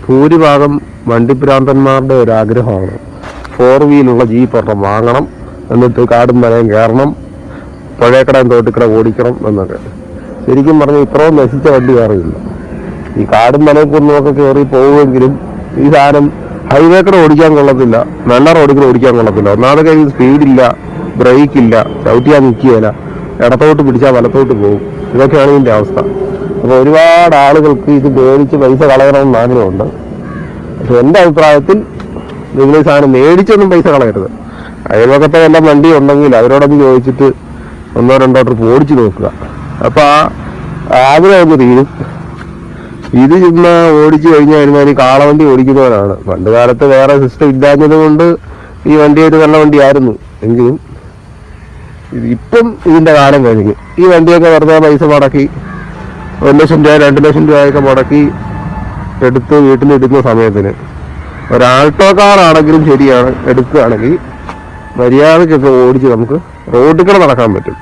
ഭൂരിഭാഗം വണ്ടിപ്രാന്തന്മാരുടെ ഒരു ആഗ്രഹമാണ് 4 വീലുള്ള ജീപ്പ് ഒരെണ്ണം വാങ്ങണം, എന്നിട്ട് കാടും മലയും കയറണം, പുഴയക്കടയും തോട്ടിക്കട ഓടിക്കണം എന്നൊക്കെ. ശരിക്കും പറഞ്ഞാൽ ഇത്രയും നശിച്ച വണ്ടി കയറിയില്ല. ഈ കാടും മലയും കുന്നുമൊക്കെ കയറി പോവുമെങ്കിലും ഈ സാധനം ഹൈവേ കൂടെ ഓടിക്കാൻ കൊള്ളത്തില്ല, നല്ല റോഡിൽ കൂടെ ഓടിക്കാൻ കൊള്ളത്തില്ല. ഒന്നാമത്തെ കാര്യം സ്പീഡില്ല, ബ്രേക്കില്ല, ചവിട്ടിയാൽ നിൽക്കുകയില്ല, ഇടത്തോട്ട് പിടിച്ചാൽ വലത്തോട്ട് പോകും. ഇതൊക്കെയാണ് ഇതിൻ്റെ അവസ്ഥ. അപ്പോൾ ഒരുപാട് ആളുകൾക്ക് ഇത് മേടിച്ച് പൈസ കളയണമെന്ന് ആഗ്രഹമുണ്ട്. പക്ഷെ എൻ്റെ അഭിപ്രായത്തിൽ നിങ്ങൾ ഈ സാധനം മേടിച്ചൊന്നും പൈസ കളയരുത്. അയൽവക്കത്തെ എല്ലാം വണ്ടി ഉണ്ടെങ്കിൽ അവരോടൊന്ന് ചോദിച്ചിട്ട് 1-2 ട്രിപ്പ് ഓടിച്ചു നോക്കുക. അപ്പോൾ ആ ആഗ്രഹം ഒന്ന് തീരും. ഇത് ചുമ്മാ ഓടിച്ചു കഴിഞ്ഞാൽ ഒരുമാതിരി കാളവണ്ടി ഓടിക്കുന്നവരാണ്. പണ്ട് കാലത്ത് വേറെ സിസ്റ്റം ഇല്ലാഞ്ഞത് കൊണ്ട് ഈ വണ്ടി ഒരു നല്ല വണ്ടിയായിരുന്നു. എങ്കിലും ഇപ്പം ഇതിൻ്റെ കാലം കഴിഞ്ഞു. ഈ വണ്ടിയൊക്കെ വെറുതെ പൈസ മുടക്കി 1 ലക്ഷം രൂപ 2 ലക്ഷം രൂപയൊക്കെ മുടക്കി എടുത്ത് വീട്ടിലിടുന്ന സമയത്തിന് ഒരാൾട്ടോ കാറാണെങ്കിലും ശരിയാണ്, എടുക്കുകയാണെങ്കിൽ മര്യാദക്കൊക്കെ ഓടിച്ച് നമുക്ക് റോഡിൽ കൂടെ നടക്കാൻ പറ്റും.